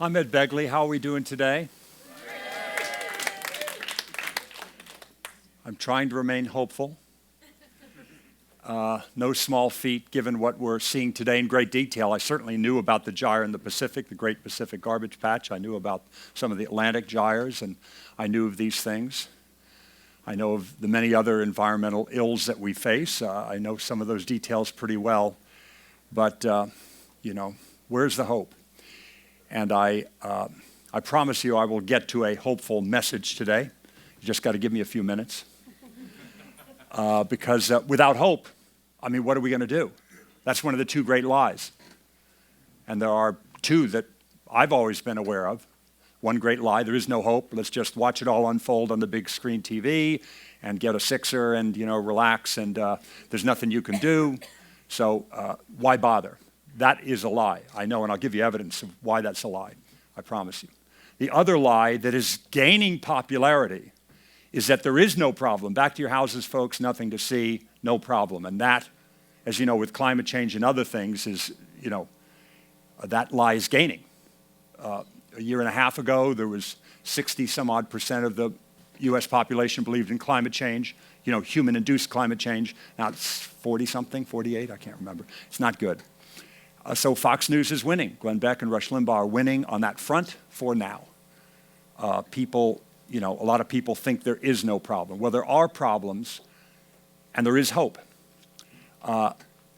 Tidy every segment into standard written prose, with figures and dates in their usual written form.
I'm Ed Begley. How are we doing today? I'm trying to remain hopeful. No small feat given what we're seeing today in great detail. I certainly knew about the gyre in the Pacific, the Great Pacific Garbage Patch. I knew about some of the Atlantic gyres, and I knew of these things. I know of the many other environmental ills that we face. I know some of those details pretty well. But, where's the hope? And I promise you I will get to a hopeful message today. You just got to give me a few minutes. Because without hope, what are we going to do? That's one of the two great lies. And there are two that I've always been aware of. One great lie, there is no hope. Let's just watch it all unfold on the big screen TV and get a sixer and, relax, and there's nothing you can do. So why bother? That is a lie. I know, and I'll give you evidence of why that's a lie. I promise you. The other lie that is gaining popularity is that there is no problem. Back to your houses, folks, nothing to see, no problem. And that, as you know, with climate change and other things, is, that lie is gaining. A year and a half ago, there was 60-some-odd% of the U.S. population believed in climate change, human-induced climate change. Now it's 40-something, 48, I can't remember. It's not good. So Fox News is winning. Glenn Beck and Rush Limbaugh are winning on that front for now. A lot of people think there is no problem. Well, there are problems, and there is hope.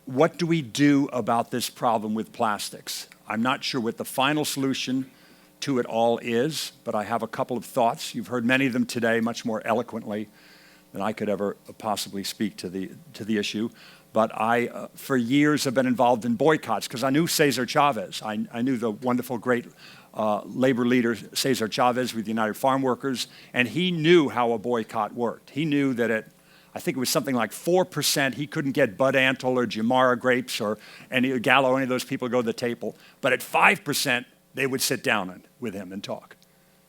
What do we do about this problem with plastics? I'm not sure what the final solution to it all is, but I have a couple of thoughts. You've heard many of them today, much more eloquently than I could ever possibly speak to the issue. But I, for years, have been involved in boycotts because I knew Cesar Chavez. I knew the wonderful, great labor leader Cesar Chavez with the United Farm Workers, and he knew how a boycott worked. He knew that I think it was something like 4%, he couldn't get Bud Antle or Jamara grapes or Gallo, any of those people to go to the table. But at 5%, they would sit down with him and talk.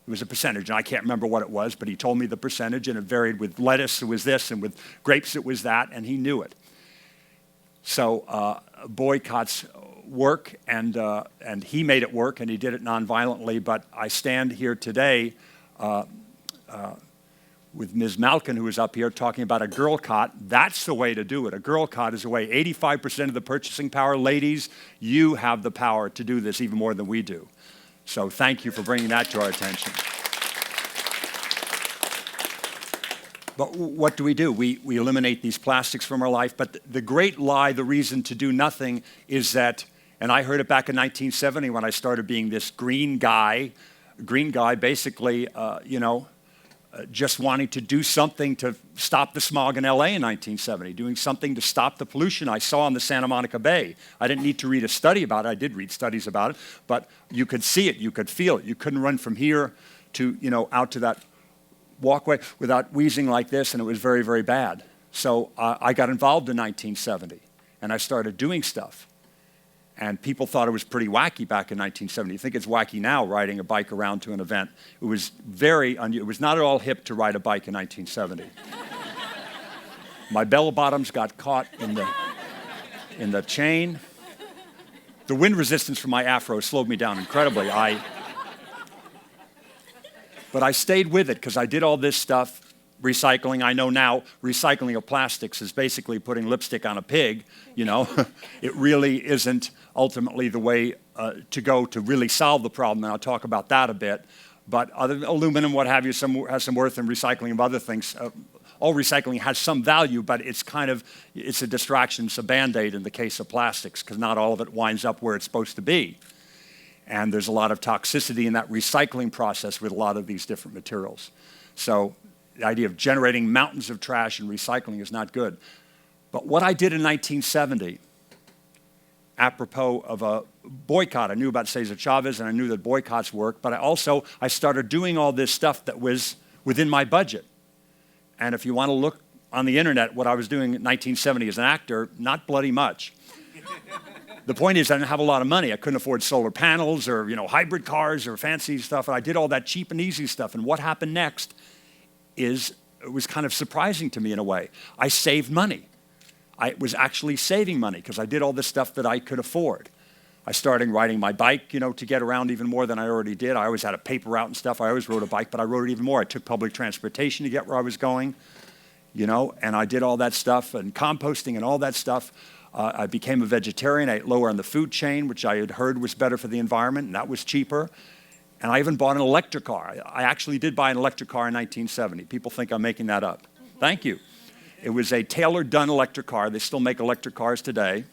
It was a percentage, and I can't remember what it was, but he told me the percentage, and it varied. With lettuce, it was this, and with grapes, it was that, and he knew it. So boycotts work, and he made it work, and he did it nonviolently. But I stand here today with Ms. Malkin, who is up here, talking about a girl cot. That's the way to do it. A girl cot is the way. 85% of the purchasing power. Ladies, you have the power to do this even more than we do. So thank you for bringing that to our attention. But what do? We eliminate these plastics from our life. But the great lie, the reason to do nothing is that, and I heard it back in 1970 when I started being this green guy basically, just wanting to do something to stop the smog in LA in 1970, doing something to stop the pollution I saw in the Santa Monica Bay. I didn't need to read a study about it. I did read studies about it, but you could see it, you could feel it. You couldn't run from here to, out to that walkway without wheezing like this, and it was very, very bad. So I got involved in 1970, and I started doing stuff. And people thought it was pretty wacky back in 1970. You think it's wacky now, riding a bike around to an event. It was it was not at all hip to ride a bike in 1970. My bell bottoms got caught in the chain. The wind resistance from my afro slowed me down incredibly. But I stayed with it because I did all this stuff, recycling. I know now recycling of plastics is basically putting lipstick on a pig, It really isn't ultimately the way to go to really solve the problem, and I'll talk about that a bit. But other aluminum, what have you, has some worth in recycling of other things. All recycling has some value, but it's a distraction, it's a Band-Aid in the case of plastics, because not all of it winds up where it's supposed to be. And there's a lot of toxicity in that recycling process with a lot of these different materials. So the idea of generating mountains of trash and recycling is not good. But what I did in 1970, apropos of a boycott, I knew about Cesar Chavez and I knew that boycotts work, but I started doing all this stuff that was within my budget. And if you want to look on the internet what I was doing in 1970 as an actor, not bloody much. The point is I didn't have a lot of money. I couldn't afford solar panels or hybrid cars or fancy stuff. And I did all that cheap and easy stuff. And what happened next it was kind of surprising to me in a way. I saved money. I was actually saving money because I did all this stuff that I could afford. I started riding my bike, to get around even more than I already did. I always had a paper route and stuff. I always rode a bike, but I rode it even more. I took public transportation to get where I was going, and I did all that stuff and composting and all that stuff. I became a vegetarian. I ate lower on the food chain, which I had heard was better for the environment, and that was cheaper. And I even bought an electric car. I actually did buy an electric car in 1970. People think I'm making that up. Thank you. It was a tailor-done electric car. They still make electric cars today.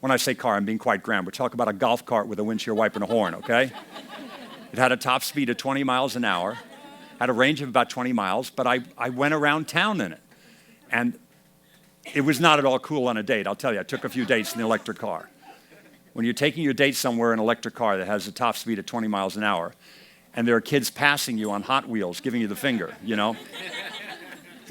When I say car, I'm being quite grand. We're talking about a golf cart with a windshield wiper and a horn, okay? It had a top speed of 20 miles an hour, had a range of about 20 miles, but I went around town in it. And it was not at all cool on a date, I'll tell you. I took a few dates in the electric car. When you're taking your date somewhere in an electric car that has a top speed of 20 miles an hour, and there are kids passing you on Hot Wheels, giving you the finger,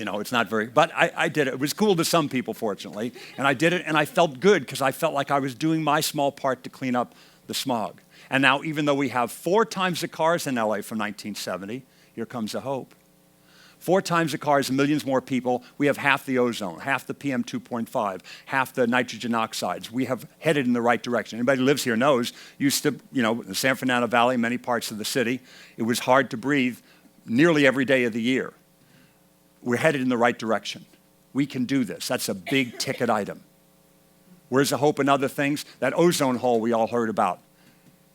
it's not very, but I did it. It was cool to some people, fortunately, and I did it, and I felt good because I felt like I was doing my small part to clean up the smog. And now, even though we have 4 times the cars in LA from 1970, here comes the hope. 4 times the cars and millions more people, we have half the ozone, half the PM 2.5, half the nitrogen oxides. We have headed in the right direction. Anybody who lives here knows, used to, in the San Fernando Valley, many parts of the city, it was hard to breathe nearly every day of the year. We're headed in the right direction. We can do this. That's a big ticket item. Where's the hope in other things? That ozone hole we all heard about.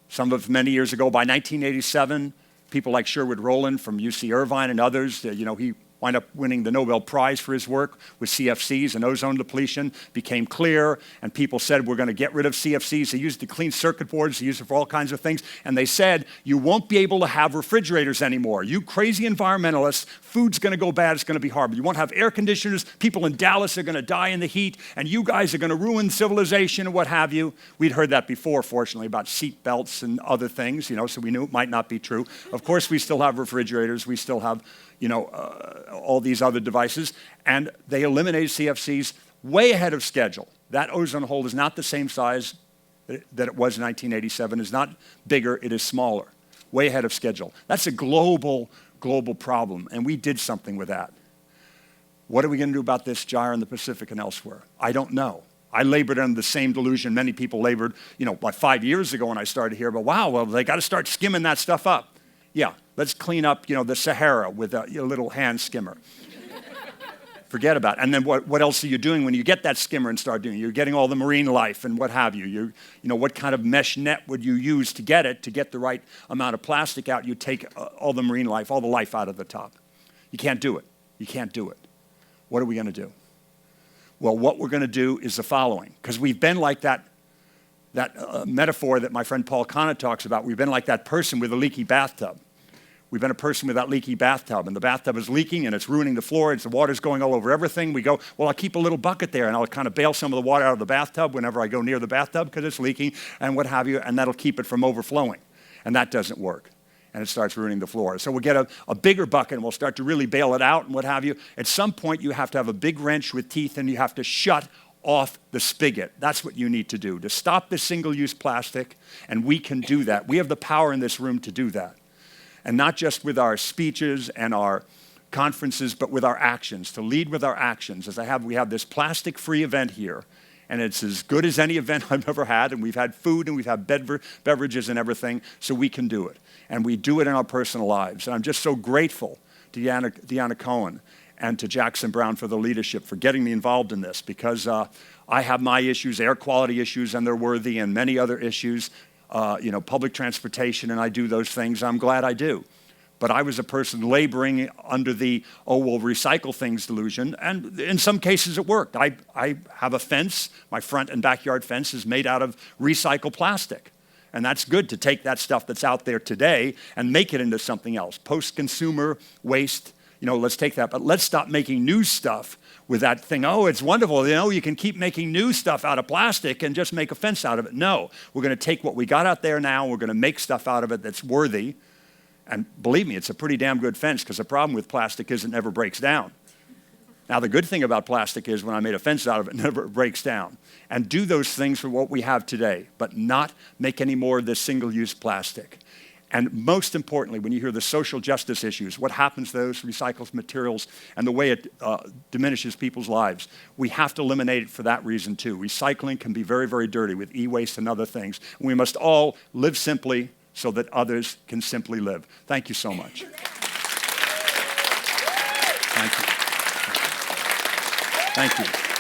Some of many years ago, by 1987, people like Sherwood Rowland from UC Irvine and others, he wound up winning the Nobel Prize for his work with CFCs and ozone depletion, became clear, and people said, we're going to get rid of CFCs. They used it to clean circuit boards, they used it for all kinds of things, and they said, you won't be able to have refrigerators anymore. You crazy environmentalists, food's going to go bad, it's going to be horrible. You won't have air conditioners, people in Dallas are going to die in the heat, and you guys are going to ruin civilization and what have you. We'd heard that before, fortunately, about seat belts and other things, so we knew it might not be true. Of course, we still have refrigerators, we still have all these other devices, and they eliminated CFCs way ahead of schedule. That ozone hole is not the same size that it was in 1987. It's not bigger, it is smaller, way ahead of schedule. That's a global problem, and we did something with that. What are we going to do about this gyre in the Pacific and elsewhere? I don't know. I labored under the same delusion many people labored, like 5 years ago when I started here, but wow, they got to start skimming that stuff up. Yeah, let's clean up, the Sahara with a little hand skimmer. Forget about it. And then what else are you doing when you get that skimmer and start doing it? You're getting all the marine life and what have you. What kind of mesh net would you use to get the right amount of plastic out? You take all the marine life, all the life out of the top. You can't do it. You can't do it. What are we going to do? Well, what we're going to do is the following, because we've been like that metaphor that my friend Paul Connett talks about. We've been like that person with a leaky bathtub. We've been a person with that leaky bathtub, and the bathtub is leaking, and it's ruining the floor, and the water's going all over everything. We go, well, I'll keep a little bucket there, and I'll kind of bail some of the water out of the bathtub whenever I go near the bathtub because it's leaking, and what have you, and that'll keep it from overflowing. And that doesn't work, and it starts ruining the floor. So we'll get a bigger bucket, and we'll start to really bail it out, and what have you. At some point, you have to have a big wrench with teeth, and you have to shut off the spigot. That's what you need to do, to stop the single-use plastic, and we can do that. We have the power in this room to do that. And not just with our speeches and our conferences, but with our actions, to lead with our actions. We have this plastic-free event here, and it's as good as any event I've ever had, and we've had food, and we've had beverages and everything, so we can do it. And we do it in our personal lives. And I'm just so grateful to Deanna Cohen and to Jackson Brown for the leadership, for getting me involved in this, because I have my issues, air quality issues, and they're worthy, and many other issues, public transportation, and I do those things. I'm glad I do. But I was a person laboring under the, we'll recycle things delusion, and in some cases it worked. I have a fence, my front and backyard fence is made out of recycled plastic. And that's good to take that stuff that's out there today and make it into something else. Post-consumer waste, let's take that, but let's stop making new stuff with that thing. Oh, it's wonderful. You can keep making new stuff out of plastic and just make a fence out of it. No, we're going to take what we got out there now, we're going to make stuff out of it that's worthy. And believe me, it's a pretty damn good fence, because the problem with plastic is it never breaks down. Now, the good thing about plastic is when I made a fence out of it, it never breaks down. And do those things for what we have today, but not make any more of this single-use plastic. And most importantly, when you hear the social justice issues, what happens to those recycled materials and the way it diminishes people's lives, we have to eliminate it for that reason too. Recycling can be very, very dirty with e-waste and other things. We must all live simply so that others can simply live. Thank you so much. Thank you. Thank you.